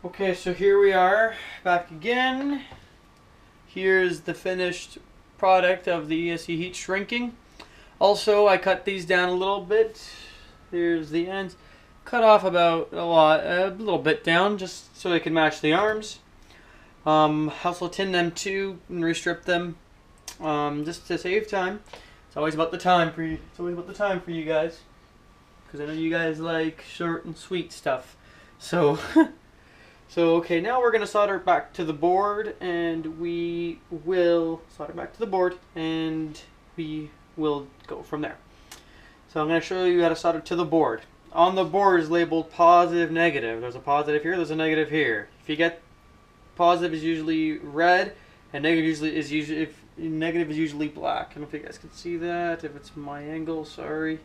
Okay, so here we are back again. Here's the finished product of the ESC heat shrinking. Also, I cut these down a little bit. Here's the ends. Cut off about a little bit down just so they can match the arms. Also tin them too and restrip them just to save time. It's always about the time for you. It's always about the time for you guys, because I know you guys like short and sweet stuff. So. So, okay, now we're going to solder back to the board, and we will solder back to the board, and we will go from there. So I'm going to show you how to solder to the board. On the board is labeled positive, negative. There's a positive here, there's a negative here. If you get positive is usually red, and negative is usually black. I don't know if you guys can see that, if it's my angle, sorry.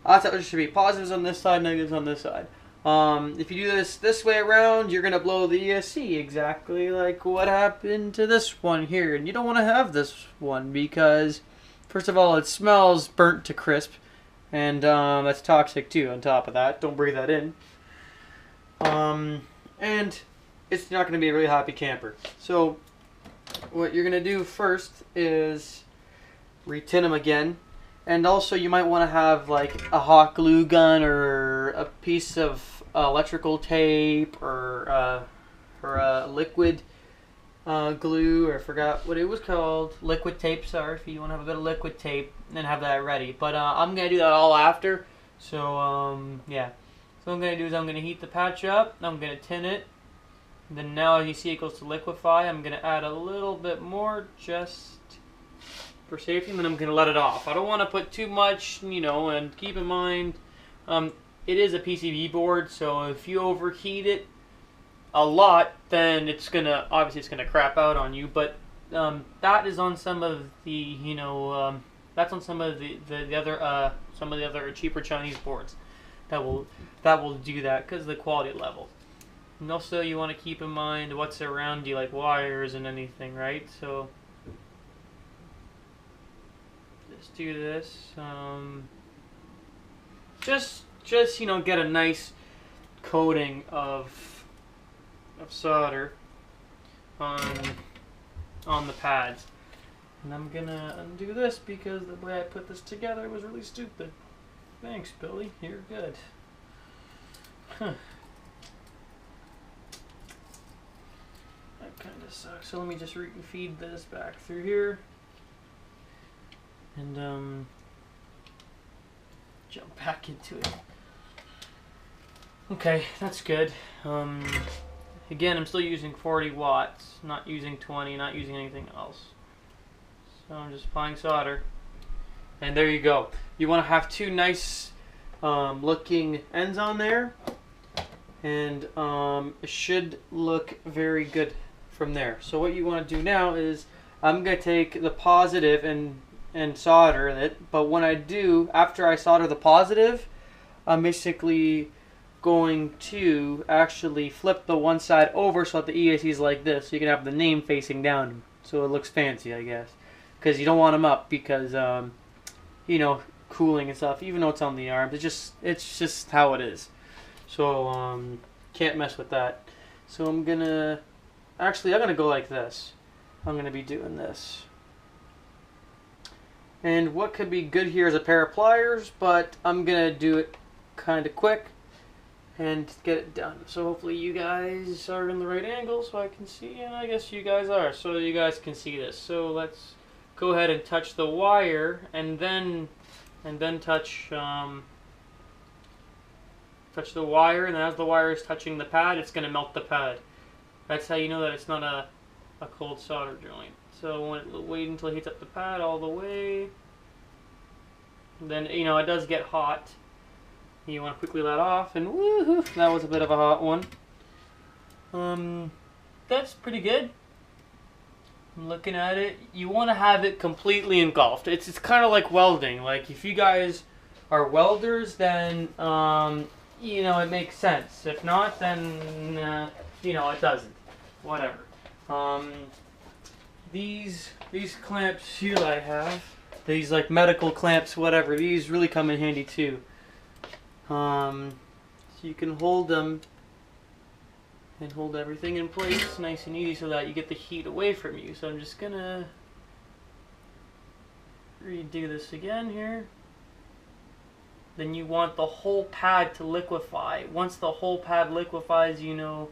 That's how it should be. Positives on this side, negatives on this side. If you do this way around, you're going to blow the ESC exactly like what happened to this one here. And you don't want to have this one because, first of all, it smells burnt to crisp. And that's toxic too on top of that. Don't breathe that in. And it's not going to be a really happy camper. So what you're going to do first is retin them again. And also you might want to have like a hot glue gun or a piece of electrical tape or liquid glue, or I forgot what it was called. Liquid tape, sorry, if you want to have a bit of liquid tape and have that ready. But I'm going to do that all after. So yeah. So what I'm going to do is I'm going to heat the patch up. I'm going to tin it. And then now as you see it goes to liquefy, I'm going to add a little bit more just for safety, and then I'm going to let it off. I don't want to put too much, you know, and keep in mind, it is a PCB board, so if you overheat it a lot, then it's going to, obviously it's going to crap out on you, but that is on some of the, you know, that's on some of the other cheaper Chinese boards that will do that because of the quality level. And also you want to keep in mind what's around you, like wires and anything, right? So let's do this. Just you know, get a nice coating of solder on the pads. And I'm gonna undo this because the way I put this together was really stupid. Thanks, Billy. You're good. Huh. That kind of sucks. So let me just feed this back through here. And jump back into it. Okay, that's good. Again, I'm still using 40 watts, not using 20, not using anything else. So I'm just applying solder. And there you go. You want to have two nice looking ends on there. And it should look very good from there. So what you want to do now is I'm going to take the positive and solder it, but when I do, after I solder the positive, I'm basically going to actually flip the one side over so that the ESC is like this, so you can have the name facing down, so it looks fancy, I guess, because you don't want them up because you know, cooling and stuff, even though it's on the arms, it's just how it is. So can't mess with that. So I'm gonna go like this. I'm gonna be doing this. And what could be good here is a pair of pliers, but I'm going to do it kind of quick and get it done. So hopefully you guys are in the right angle so I can see, and I guess you guys are, so you guys can see this. So let's go ahead and touch the wire and then touch the wire, and as the wire is touching the pad, it's going to melt the pad. That's how you know that it's not a cold solder joint. So wait until it heats up the pad all the way. Then, you know, it does get hot. You want to quickly let off, and woohoo, that was a bit of a hot one. That's pretty good. I'm looking at it. You want to have it completely engulfed. It's kind of like welding. Like if you guys are welders, then you know, it makes sense. If not, then you know, it doesn't. Whatever. These clamps here I have, these like medical clamps, whatever, these really come in handy too. So you can hold them and hold everything in place nice and easy so that you get the heat away from you. So I'm just gonna redo this again here. Then you want the whole pad to liquefy. Once the whole pad liquefies, you know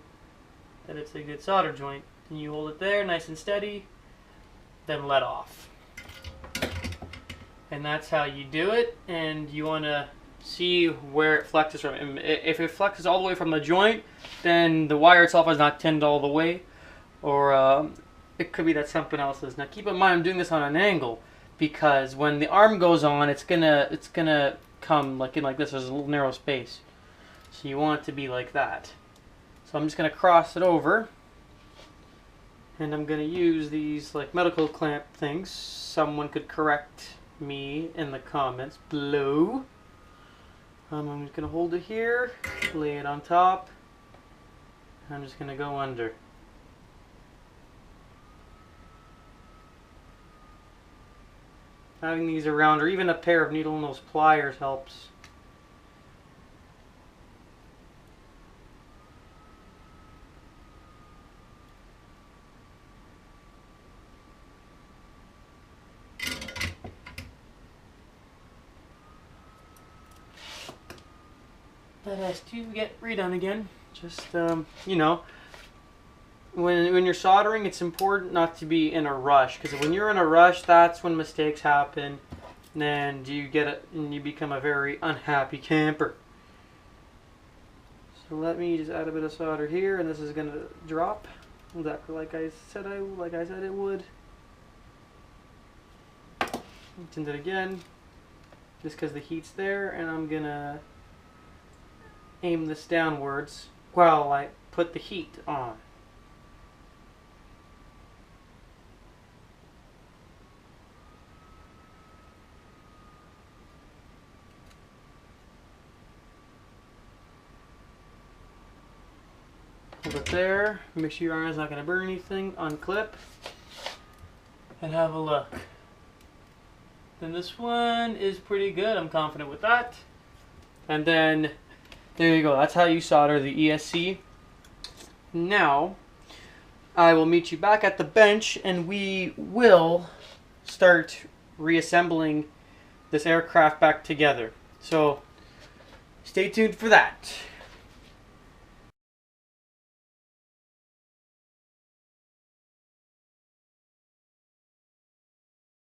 that it's a good solder joint. Then you hold it there nice and steady, then let off. And that's how you do it. And you want to see where it flexes from. And if it flexes all the way from the joint, then the wire itself is not tinned all the way, or it could be that something else is. Now keep in mind, I'm doing this on an angle because when the arm goes on, it's gonna come like in like this. There's a little narrow space, so you want it to be like that. So I'm just gonna cross it over, and I'm gonna use these like medical clamp things. Someone could correct me in the comments below. I'm just gonna hold it here, lay it on top. I'm just gonna go under. Having these around, or even a pair of needle nose pliers, helps. That has to get redone again. Just you know, when you're soldering, it's important not to be in a rush, because when you're in a rush, that's when mistakes happen, and you become a very unhappy camper. So let me just add a bit of solder here, and this is gonna drop exactly like I said it would. Tint it again, just because the heat's there, and I'm gonna aim this downwards while I put the heat on. Hold it there, make sure your iron is not going to burn anything, unclip, and have a look. Then this one is pretty good, I'm confident with that. And then, there you go, that's how you solder the ESC. Now, I will meet you back at the bench and we will start reassembling this aircraft back together. So, stay tuned for that.